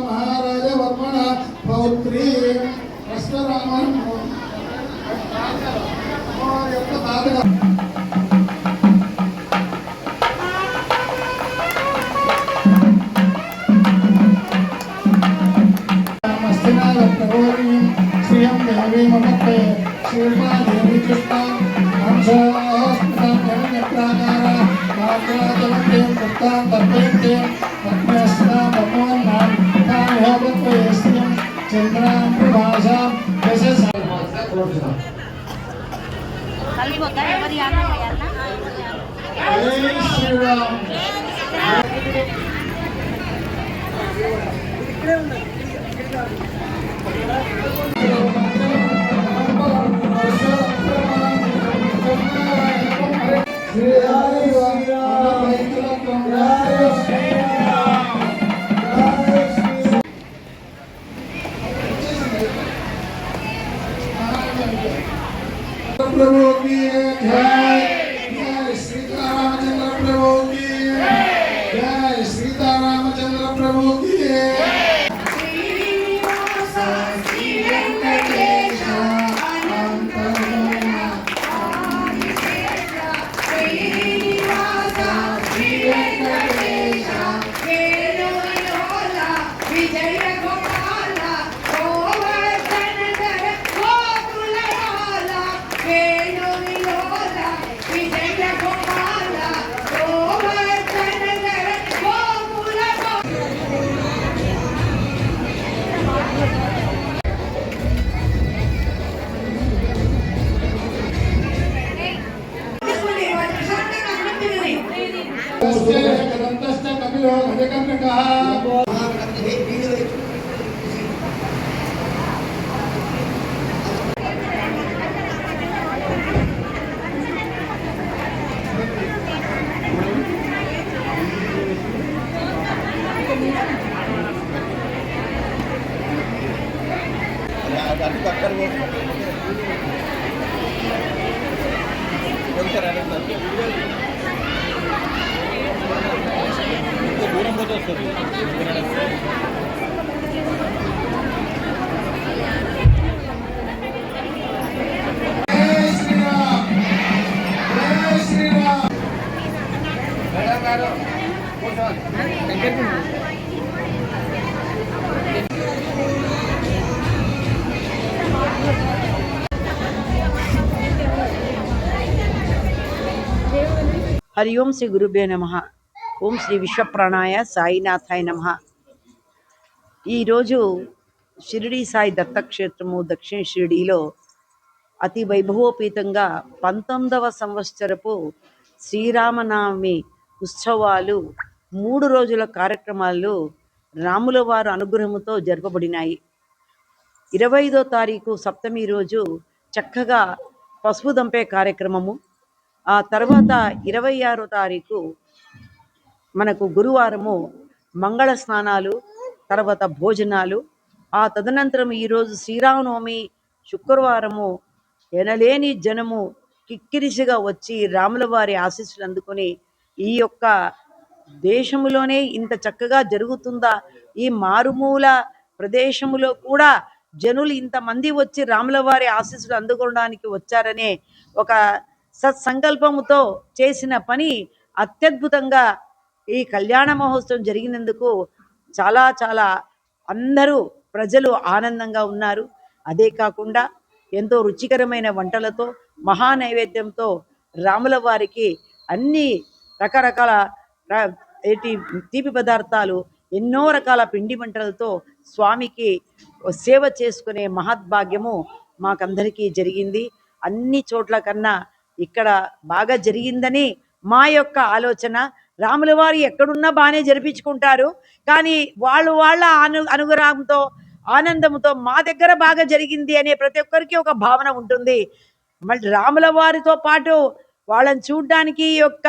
महाराज वर्मण पौत्री श्रियं देवी ममते श्रीमा देवी कृष्ण प्रभु की जय, जय सीता रामचंद्र प्रभु की जय, सीता रामचंद्र प्रभु की हरि ओम श्री गुरुभ्यो नमः। ओम श्री विश्वप्राणाय साईनाथाय नमः। ఈరోజు షిరిడి సాయి దత్తక్షేత్రము దక్షిణ షిరిడిలో అతి వైభవోపేతంగా 19వ సంవత్సరపు శ్రీరామనవమి ఉత్సవాలు 3 రోజుల కార్యక్రమాలు రాముల వారి అనుగ్రహంతో జరపబడినాయి. 25వ తారీఖు సప్తమి రోజు చక్కగా పసుపు దంపే కార్యక్రమము, ఆ తర్వాత 26వ తారీఖు మనకు గురువారము మంగళ స్నానాలు, తర్వాత భోజనాలు, ఆ తదనంతరం ఈరోజు శ్రీరామనవమి శుక్రవారము ఎనలేని జనము కిక్కిరిసిగా వచ్చి రాముల వారి ఆశీస్సులు అందుకొని ఈ యొక్క దేశములోనే ఇంత చక్కగా జరుగుతుందా, ఈ మారుమూల ప్రదేశములో కూడా జనులు ఇంతమంది వచ్చి రాముల వారి ఆశీస్సులు అందుకోవడానికి వచ్చారనే ఒక సత్సంకల్పముతో చేసిన పని అత్యద్భుతంగా ఈ కళ్యాణ మహోత్సవం జరిగినందుకు చాలా చాలా అందరూ ప్రజలు ఆనందంగా ఉన్నారు. అదే కాకుండా ఎంతో రుచికరమైన వంటలతో మహా నైవేద్యంతో రాముల వారికి అన్ని రకరకాల తీపి పదార్థాలు, ఎన్నో రకాల పిండి వంటలతో స్వామికి సేవ చేసుకునే మహద్భాగ్యము మాకందరికీ జరిగింది. అన్ని చోట్ల కన్నా ఇక్కడ బాగా జరిగిందని మా యొక్క ఆలోచన. రాముల వారు ఎక్కడున్నా బాగానే జరిపించుకుంటారు, కానీ వాళ్ళ అనుగ్రహంతో ఆనందంతో మా దగ్గర బాగా జరిగింది అనే ప్రతి ఒక్కరికి ఒక భావన ఉంటుంది. మళ్ళీ రాముల వారితో పాటు వాళ్ళని చూడడానికి యొక్క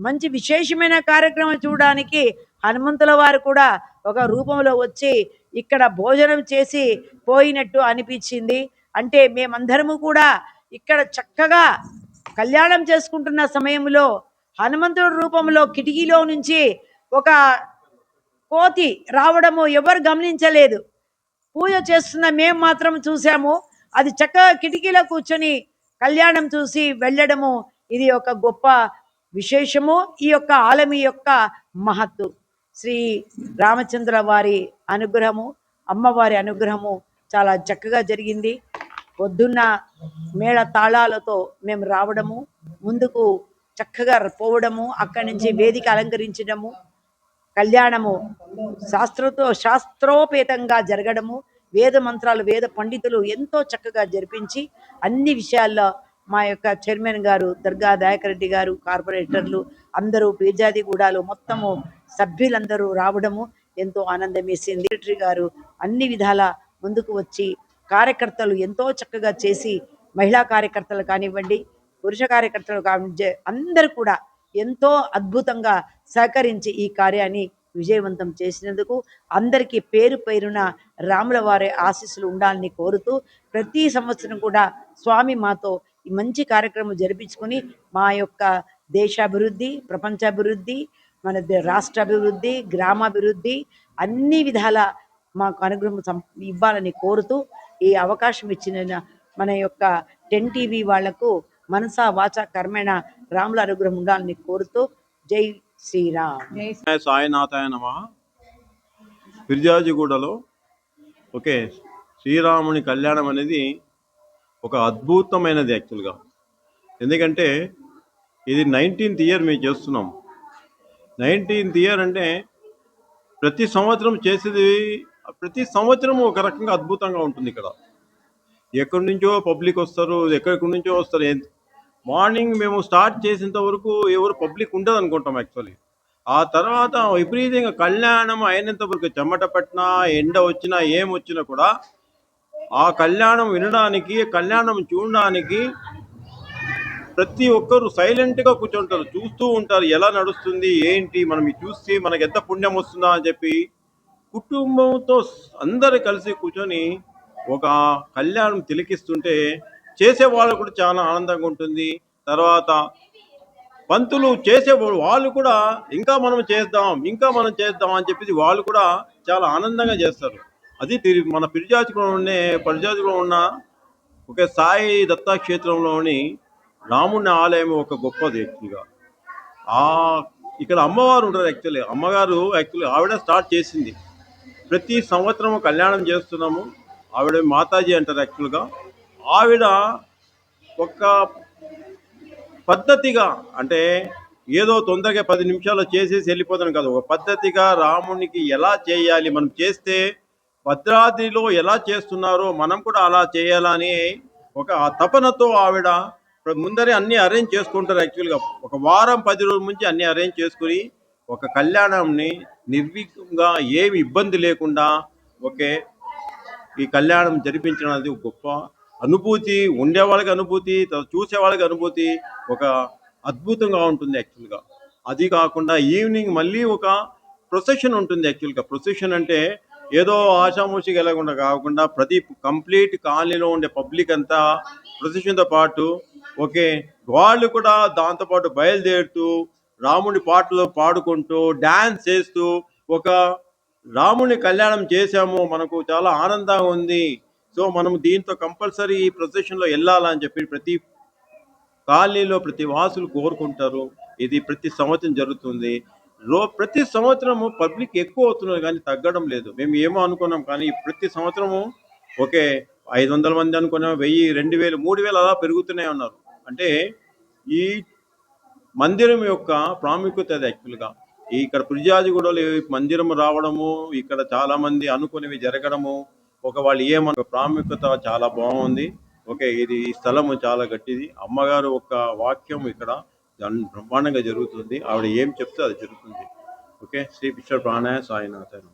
మంచి విశేషమైన కార్యక్రమం చూడడానికి హనుమంతుల వారు కూడా ఒక రూపంలో వచ్చి ఇక్కడ భోజనం చేసి పోయినట్టు అనిపించింది. అంటే మేమందరము కూడా ఇక్కడ చక్కగా కళ్యాణం చేసుకుంటున్న సమయంలో హనుమంతుడి రూపంలో కిటికీలో నుంచి ఒక కోతి రావడము ఎవరు గమనించలేదు. పూజ చేస్తున్న మేము మాత్రం చూసాము. అది చక్కగా కిటికీలో కూర్చొని కళ్యాణం చూసి వెళ్ళడము ఇది ఒక గొప్ప విశేషము. ఈ యొక్క ఆలమి యొక్క మహత్తు శ్రీ రామచంద్ర వారి అనుగ్రహము, అమ్మవారి అనుగ్రహము చాలా చక్కగా జరిగింది. పొద్దున్న మేళ తాళాలతో మేము రావడము, ముందుకు చక్కగా పోవడము, అక్కడి నుంచి వేదిక అలంకరించడము, కళ్యాణము శాస్త్రోపేతంగా జరగడము, వేద మంత్రాలు వేద పండితులు ఎంతో చక్కగా జరిపించి అన్ని విషయాల్లో మా యొక్క చైర్మన్ గారు దర్గా దయాకర్ రెడ్డి గారు, కార్పొరేటర్లు అందరూ, పీర్జాదిగూడలో మొత్తము సభ్యులందరూ రావడము ఎంతో ఆనందం వేసింది. సెక్రటరీ గారు అన్ని విధాల ముందుకు వచ్చి కార్యకర్తలు ఎంతో చక్కగా చేసి, మహిళా కార్యకర్తలు కానివ్వండి, పురుష కార్యకర్తలు కానివ్వండి, అందరూ కూడా ఎంతో అద్భుతంగా సహకరించి ఈ కార్యాన్ని విజయవంతం చేసినందుకు అందరికీ పేరు పేరున రాముల వారి ఆశీస్సులు ఉండాలని కోరుతూ, ప్రతి సంవత్సరం కూడా స్వామి మాతో ఈ మంచి కార్యక్రమం జరిపించుకొని మా యొక్క దేశాభివృద్ధి, ప్రపంచాభివృద్ధి, మన రాష్ట్ర అభివృద్ధి, గ్రామాభివృద్ధి అన్ని విధాల మాకు అనుగ్రహం ఇవ్వాలని కోరుతూ, ఈ అవకాశం ఇచ్చిన మన యొక్క 10 TV వాళ్లకు మనసా వాచ కర్మేణ రాముల అనుగ్రహం ఉండాలని కోరుతూ జై శ్రీరామ్. సాయినాథాయ నమః. ఫిర్యాజిగూడలో ఓకే శ్రీరాముని కళ్యాణం అనేది ఒక అద్భుతమైనది యాక్చువల్గా. ఎందుకంటే ఇది 19th ఇయర్ మేము చేస్తున్నాం. 19th ఇయర్ అంటే ప్రతి సంవత్సరం చేసేది, ప్రతి సంవత్సరం ఒక రకంగా అద్భుతంగా ఉంటుంది. ఇక్కడ ఎక్కడి నుంచో పబ్లిక్ వస్తారు, ఎక్కడి నుంచో వస్తారు. మార్నింగ్ మేము స్టార్ట్ చేసేంత వరకు ఎవరు పబ్లిక్ ఉండదు అనుకుంటాం యాక్చువల్లీ. ఆ తర్వాత విపరీతంగా కళ్యాణం అయినంత వరకు చెమట పట్టినా, ఎండ వచ్చినా, ఏం వచ్చినా కూడా ఆ కళ్యాణం వినడానికి, కళ్యాణం చూడడానికి ప్రతి ఒక్కరు సైలెంట్గా కూర్చుంటారు, చూస్తూ ఉంటారు ఎలా నడుస్తుంది ఏంటి, మనం చూసి మనకి ఎంత పుణ్యం వస్తుందా అని చెప్పి కుటుంబంతో అందరు కలిసి కూర్చొని ఒక కళ్యాణం తిలకిస్తుంటే చేసే వాళ్ళు కూడా చాలా ఆనందంగా ఉంటుంది. తర్వాత పంతులు చేసే వాళ్ళు కూడా ఇంకా మనం చేద్దాం అని చెప్పేసి వాళ్ళు కూడా చాలా ఆనందంగా చేస్తారు. అది మన పరిజాతిలో ఉన్న ఒక సాయి దత్తాక్షేత్రంలోని రాముని ఆలయం ఒక గొప్పది యాక్చువల్గా. ఇక్కడ అమ్మవారు ఉంటారు యాక్చువల్లీ. యాక్చువల్లీ ఆవిడ స్టార్ట్ చేసింది. ప్రతి సంవత్సరం కళ్యాణం చేస్తున్నాము. ఆవిడ మాతాజీ అంటారు యాక్చువల్గా. ఆవిడ ఒక పద్ధతిగా, అంటే ఏదో తొందరగా 10 నిమిషాల్లో చేసేసి వెళ్ళిపోతాను కాదు, ఒక పద్ధతిగా రామునికి ఎలా చేయాలి, మనం చేస్తే భద్రాద్రిలో ఎలా చేస్తున్నారో మనం కూడా అలా చేయాలని ఒక తపనతో ఆవిడ ముందరే అన్నీ అరేంజ్ చేసుకుంటారు యాక్చువల్గా. ఒక వారం 10 రోజుల నుంచి అన్నీ అరేంజ్ చేసుకుని ఒక కళ్యాణంని నిర్విఘ్నంగా ఏమి ఇబ్బంది లేకుండా ఈ కళ్యాణం జరిపించడం అనేది గొప్ప అనుభూతి. ఉండే వాళ్ళకి అనుభూతి, చూసే వాళ్ళకి అనుభూతి ఒక అద్భుతంగా ఉంటుంది యాక్చువల్గా. అది కాకుండా ఈవినింగ్ మళ్ళీ ఒక ప్రొసెషన్ ఉంటుంది యాక్చువల్గా. ప్రొసెషన్ అంటే ఏదో ఆషామూషిగా వెళ్ళకుండా కాకుండా ప్రతి కంప్లీట్ కాలనీలో ఉండే పబ్లిక్ అంతా ప్రొసెషన్తో పాటు వాళ్ళు కూడా దాంతోపాటు బయలుదేరుతూ రాముని పాటలు పాడుకుంటూ డ్యాన్స్ చేస్తూ ఒక రాముని కళ్యాణం చేశాము, మనకు చాలా ఆనందంగా ఉంది, సో మనం దీంతో కంపల్సరీ ఈ ప్రొసెషన్లో వెళ్ళాలని చెప్పి ప్రతి కాలనీలో ప్రతి వాసులు కోరుకుంటారు. ఇది ప్రతి సంవత్సరం జరుగుతుంది. ప్రతి సంవత్సరము పబ్లిక్ ఎక్కువ అవుతున్నారు కానీ తగ్గడం లేదు. మేము ఏమో అనుకున్నాం కానీ ప్రతి సంవత్సరము 500 మంది అనుకున్నాం, 1000, 2000, 3000 అలా పెరుగుతూనే ఉన్నారు. అంటే ఈ మందిరం యొక్క ప్రాముఖ్యత అది యాక్చువల్గా. ఇక్కడ ఫిర్యాజిగూడలో మందిరం రావడము, ఇక్కడ చాలా మంది అనుకునేవి జరగడము, వాళ్ళు ఏమన్న ప్రాముఖ్యత చాలా బాగుంది. ఓకే, ఇది ఈ స్థలము చాలా గట్టిది. అమ్మగారు ఒక వాక్యం ఇక్కడ బ్రహ్మాండంగా జరుగుతుంది. ఆవిడ ఏం చెప్తే అది జరుగుతుంది. ఓకే, శ్రీ పిక్చర్ ప్రాణాయ సాయినాథన్.